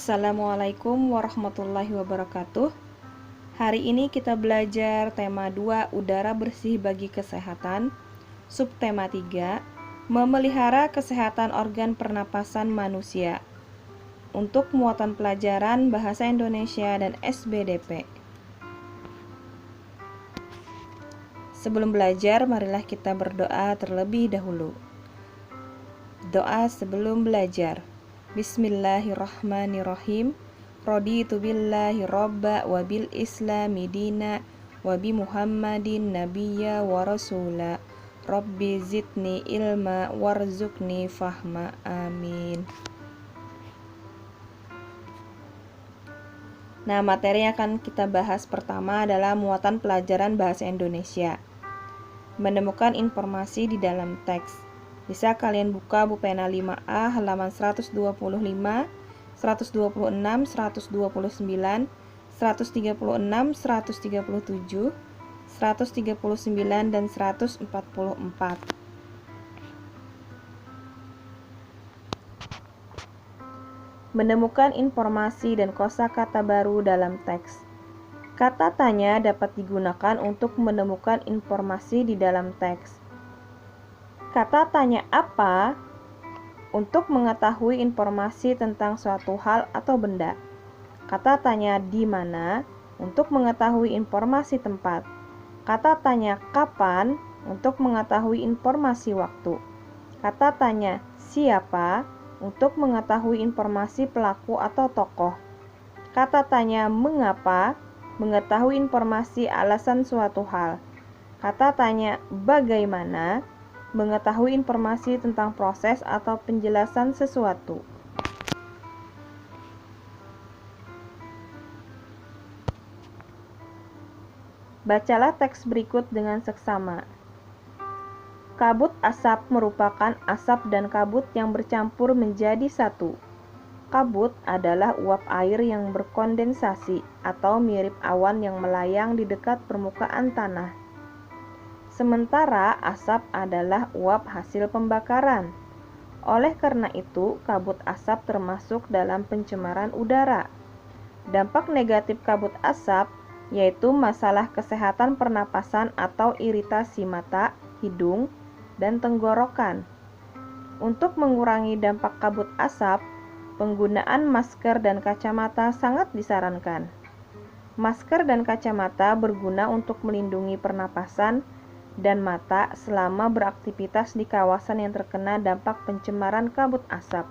Assalamualaikum warahmatullahi wabarakatuh. Hari ini kita belajar tema 2 udara bersih bagi kesehatan. Subtema 3 memelihara kesehatan organ pernapasan manusia. Untuk muatan pelajaran Bahasa Indonesia dan SBDP. Sebelum belajar, marilah kita berdoa terlebih dahulu. Doa sebelum belajar. Bismillahirrahmanirrahim. Raditu billahi robba wa bil islami dina wa bi muhammadin nabiyya wa rasula. Rabbi zidni ilma warzuqni fahma. Amin. Nah, materi yang akan kita bahas pertama adalah muatan pelajaran Bahasa Indonesia. Menemukan informasi di dalam teks. Bisa kalian buka buku pena 5A halaman 125, 126, 129, 136, 137, 139, dan 144. Menemukan informasi dan kosakata baru dalam teks. Kata tanya dapat digunakan untuk menemukan informasi di dalam teks. Kata tanya apa untuk mengetahui informasi tentang suatu hal atau benda. Kata tanya di mana untuk mengetahui informasi tempat. Kata tanya kapan untuk mengetahui informasi waktu. Kata tanya siapa untuk mengetahui informasi pelaku atau tokoh. Kata tanya mengapa mengetahui informasi alasan suatu hal. Kata tanya bagaimana mengetahui informasi tentang proses atau penjelasan sesuatu. Bacalah teks berikut dengan seksama. Kabut asap merupakan asap dan kabut yang bercampur menjadi satu. Kabut adalah uap air yang berkondensasi atau mirip awan yang melayang di dekat permukaan tanah. Sementara asap adalah uap hasil pembakaran. Oleh karena itu, kabut asap termasuk dalam pencemaran udara. Dampak negatif kabut asap yaitu masalah kesehatan pernapasan atau iritasi mata, hidung, dan tenggorokan. Untuk mengurangi dampak kabut asap, penggunaan masker dan kacamata sangat disarankan. Masker dan kacamata berguna untuk melindungi pernapasan dan mata selama beraktivitas di kawasan yang terkena dampak pencemaran kabut asap.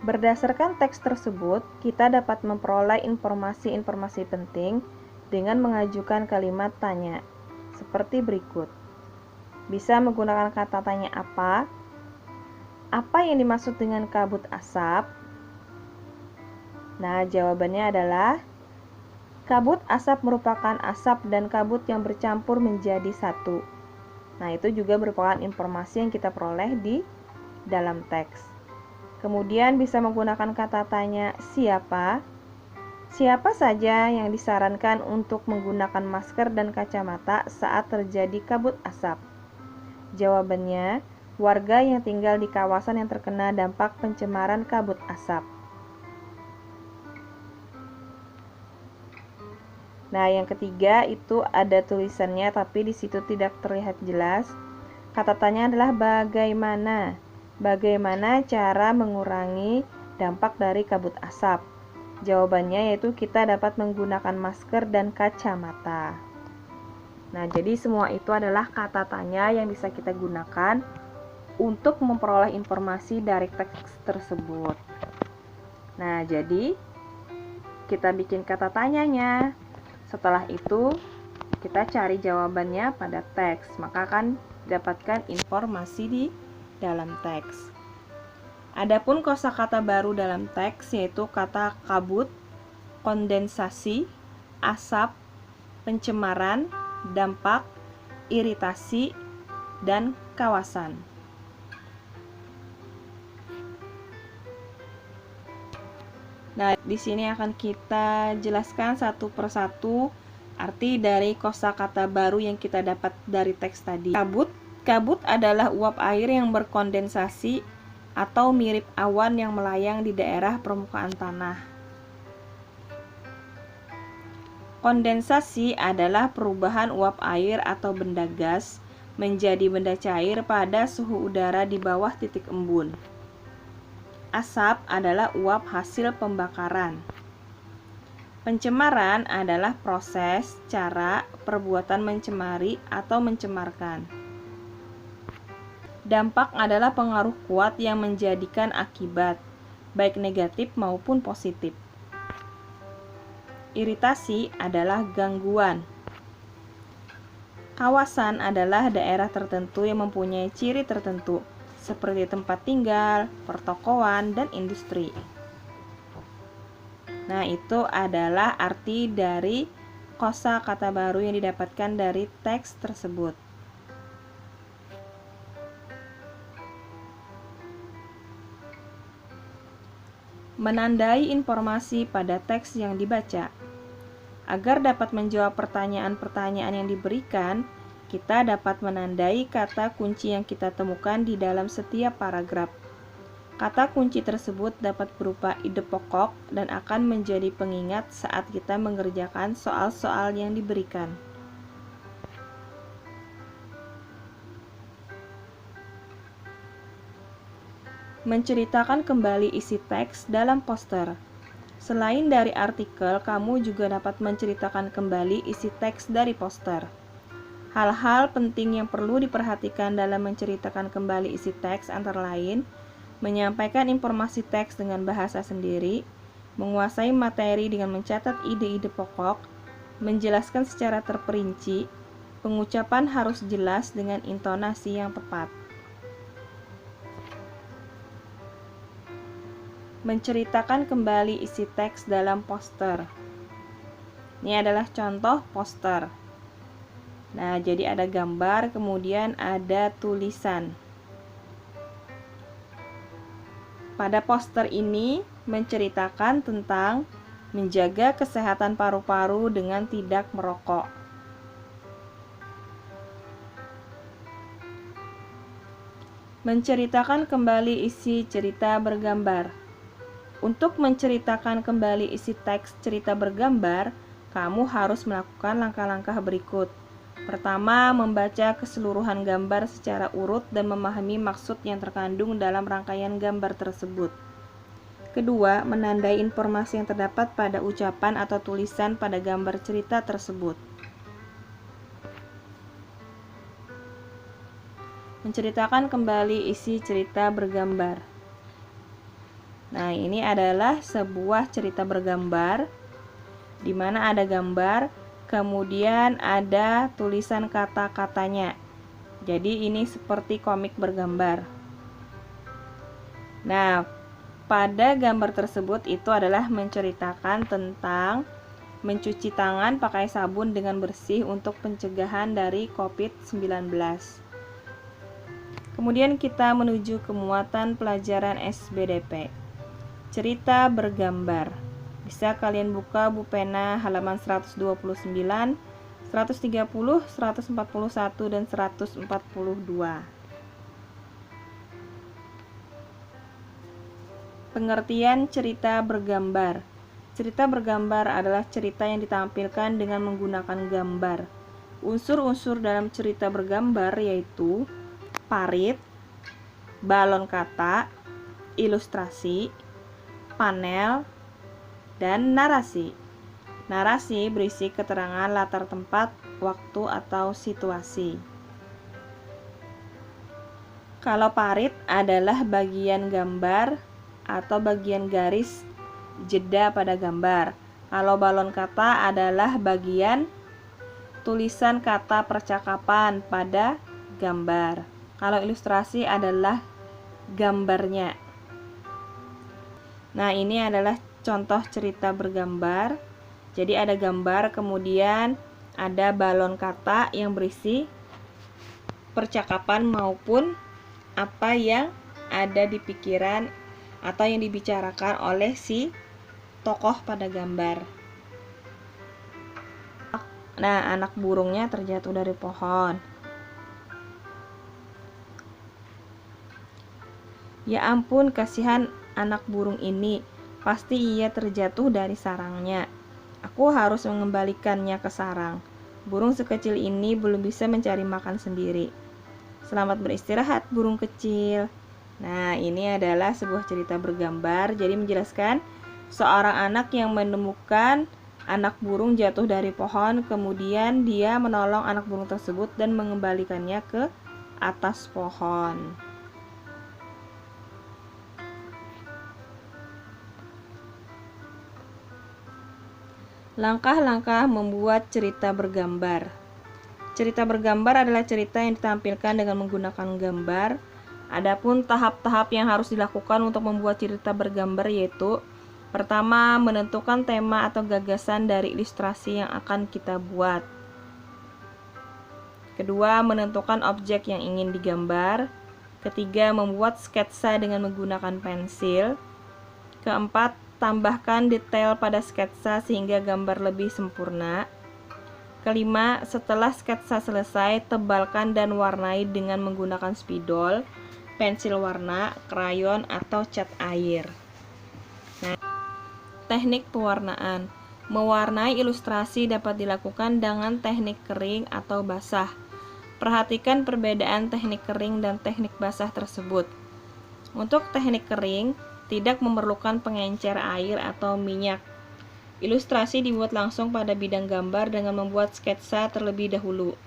Berdasarkan teks tersebut, kita dapat memperoleh informasi-informasi penting dengan mengajukan kalimat tanya, seperti berikut. Bisa menggunakan kata tanya apa? Apa yang dimaksud dengan kabut asap? Nah, jawabannya adalah kabut asap merupakan asap dan kabut yang bercampur menjadi satu. Nah, itu juga merupakan informasi yang kita peroleh di dalam teks. Kemudian bisa menggunakan kata tanya siapa? Siapa saja yang disarankan untuk menggunakan masker dan kacamata saat terjadi kabut asap? Jawabannya, warga yang tinggal di kawasan yang terkena dampak pencemaran kabut asap. Nah, yang ketiga itu ada tulisannya tapi di situ tidak terlihat jelas. Kata tanya adalah bagaimana? Bagaimana cara mengurangi dampak dari kabut asap? Jawabannya yaitu kita dapat menggunakan masker dan kacamata. Nah, jadi semua itu adalah kata tanya yang bisa kita gunakan untuk memperoleh informasi dari teks tersebut. Nah, jadi kita bikin kata tanyanya. Setelah itu, kita cari jawabannya pada teks, maka akan dapatkan informasi di dalam teks. Adapun kosakata baru dalam teks yaitu kata kabut, kondensasi, asap, pencemaran, dampak, iritasi, dan kawasan. Nah, di sini akan kita jelaskan satu persatu Arti dari kosakata baru yang kita dapat dari teks tadi. Kabut. Kabut adalah uap air yang berkondensasi atau mirip awan yang melayang di daerah permukaan tanah. Kondensasi adalah perubahan uap air atau benda gas menjadi benda cair pada suhu udara di bawah titik embun. Asap adalah uap hasil pembakaran. Pencemaran adalah proses, cara, perbuatan mencemari atau mencemarkan. Dampak adalah pengaruh kuat yang menjadikan akibat, baik negatif maupun positif. Iritasi adalah gangguan. Kawasan adalah daerah tertentu yang mempunyai ciri tertentu, seperti tempat tinggal, pertokoan, dan industri. Nah, itu adalah arti dari kosakata baru yang didapatkan dari teks tersebut. Menandai informasi pada teks yang dibaca. Agar dapat menjawab pertanyaan-pertanyaan yang diberikan, kita dapat menandai kata kunci yang kita temukan di dalam setiap paragraf. Kata kunci tersebut dapat berupa ide pokok dan akan menjadi pengingat saat kita mengerjakan soal-soal yang diberikan. Menceritakan kembali isi teks dalam poster. Selain dari artikel, kamu juga dapat menceritakan kembali isi teks dari poster. Hal-hal penting yang perlu diperhatikan dalam menceritakan kembali isi teks antara lain menyampaikan informasi teks dengan bahasa sendiri, menguasai materi dengan mencatat ide-ide pokok, menjelaskan secara terperinci, pengucapan harus jelas dengan intonasi yang tepat. Menceritakan kembali isi teks dalam poster. Ini adalah contoh poster. Nah, jadi ada gambar, kemudian ada tulisan. Pada poster ini menceritakan tentang menjaga kesehatan paru-paru dengan tidak merokok. Menceritakan kembali isi cerita bergambar. Untuk menceritakan kembali isi teks cerita bergambar, kamu harus melakukan langkah-langkah berikut. Pertama, membaca keseluruhan gambar secara urut dan memahami maksud yang terkandung dalam rangkaian gambar tersebut. Kedua, menandai informasi yang terdapat pada ucapan atau tulisan pada gambar cerita tersebut. Menceritakan kembali isi cerita bergambar. Nah, ini adalah sebuah cerita bergambar di mana ada gambar, kemudian ada tulisan kata-katanya. Jadi ini seperti komik bergambar. Nah, pada gambar tersebut itu adalah menceritakan tentang mencuci tangan pakai sabun dengan bersih untuk pencegahan dari COVID-19. Kemudian kita menuju ke muatan pelajaran SBDP. Cerita bergambar. Bisa kalian buka buku pena halaman 129, 130, 141, dan 142. Pengertian cerita bergambar. Cerita bergambar adalah cerita yang ditampilkan dengan menggunakan gambar. Unsur-unsur dalam cerita bergambar yaitu parit, balon kata, ilustrasi, panel, dan narasi. Narasi berisi keterangan latar tempat, waktu, atau situasi. Kalau parit adalah bagian gambar atau bagian garis jeda pada gambar. Kalau balon kata adalah bagian tulisan kata percakapan pada gambar. Kalau ilustrasi adalah gambarnya. Nah, ini adalah contoh cerita bergambar. Jadi ada gambar, kemudian ada balon kata yang berisi percakapan maupun apa yang ada di pikiran atau yang dibicarakan oleh si tokoh pada gambar. Nah, anak burungnya terjatuh dari pohon. Ya ampun, kasihan anak burung ini. Pasti ia terjatuh dari sarangnya. Aku harus mengembalikannya ke sarang. Burung sekecil ini belum bisa mencari makan sendiri. Selamat beristirahat, burung kecil. Nah, ini adalah sebuah cerita bergambar. Jadi menjelaskan seorang anak yang menemukan anak burung jatuh dari pohon, kemudian dia menolong anak burung tersebut dan mengembalikannya ke atas pohon. Langkah-langkah membuat cerita bergambar. Cerita bergambar adalah cerita yang ditampilkan dengan menggunakan gambar. Adapun tahap-tahap yang harus dilakukan untuk membuat cerita bergambar yaitu: pertama, menentukan tema atau gagasan dari ilustrasi yang akan kita buat. Kedua, menentukan objek yang ingin digambar. Ketiga, membuat sketsa dengan menggunakan pensil. Keempat, tambahkan detail pada sketsa sehingga gambar lebih sempurna. Kelima, setelah sketsa selesai, tebalkan dan warnai dengan menggunakan spidol, pensil warna, krayon, atau cat air. Nah, teknik pewarnaan. Mewarnai ilustrasi dapat dilakukan dengan teknik kering atau basah. Perhatikan perbedaan teknik kering dan teknik basah tersebut. Untuk teknik kering, tidak memerlukan pengencer air atau minyak. Ilustrasi dibuat langsung pada bidang gambar dengan membuat sketsa terlebih dahulu.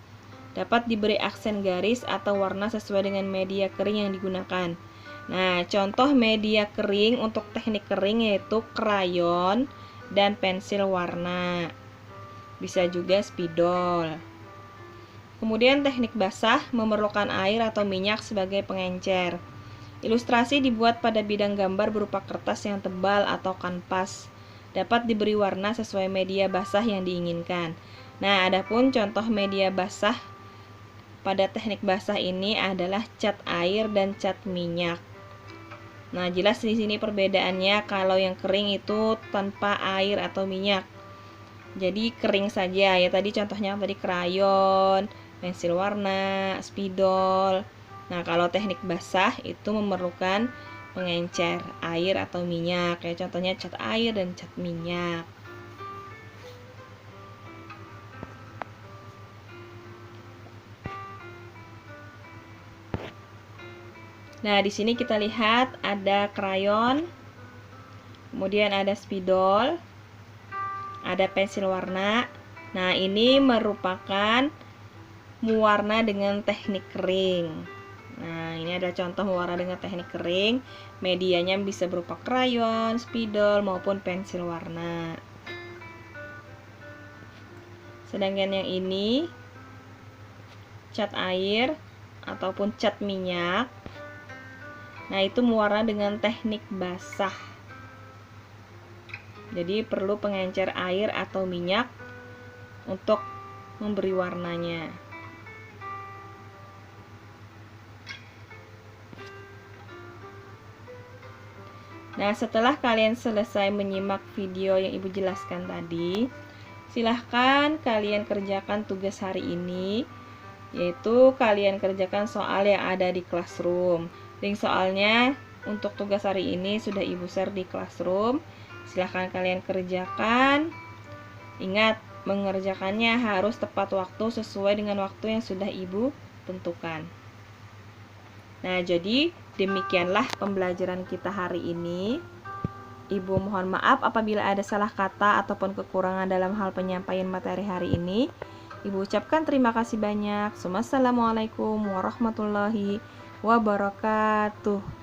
Dapat diberi aksen garis atau warna sesuai dengan media kering yang digunakan. Nah, contoh media kering untuk teknik kering yaitu krayon dan pensil warna. Bisa juga spidol. Kemudian teknik basah memerlukan air atau minyak sebagai pengencer. Ilustrasi dibuat pada bidang gambar berupa kertas yang tebal atau kanvas. Dapat diberi warna sesuai media basah yang diinginkan. Nah, adapun contoh media basah pada teknik basah ini adalah cat air dan cat minyak. Nah, jelas di sini perbedaannya. Kalau yang kering itu tanpa air atau minyak. Jadi kering saja ya. Tadi contohnya tadi krayon, pensil warna, spidol. Nah, kalau teknik basah itu memerlukan pengencer air atau minyak, kayak contohnya cat air dan cat minyak. Nah, di sini kita lihat ada krayon, kemudian ada spidol, ada pensil warna. Nah, ini merupakan mewarna dengan teknik kering. Nah, ini ada contoh mewarna dengan teknik kering. Medianya bisa berupa krayon, spidol, maupun pensil warna. Sedangkan yang ini cat air ataupun cat minyak. Nah, itu mewarna dengan teknik basah. Jadi perlu pengencer air atau minyak untuk memberi warnanya. Nah, setelah kalian selesai menyimak video yang Ibu jelaskan tadi, silahkan kalian kerjakan tugas hari ini, yaitu kalian kerjakan soal yang ada di Classroom. Link soalnya untuk tugas hari ini sudah Ibu share di Classroom. Silahkan kalian kerjakan. Ingat, mengerjakannya harus tepat waktu sesuai dengan waktu yang sudah Ibu tentukan. Nah, jadi demikianlah pembelajaran kita hari ini. Ibu mohon maaf apabila ada salah kata ataupun kekurangan dalam hal penyampaian materi hari ini. Ibu ucapkan terima kasih banyak. Wassalamualaikum warahmatullahi wabarakatuh.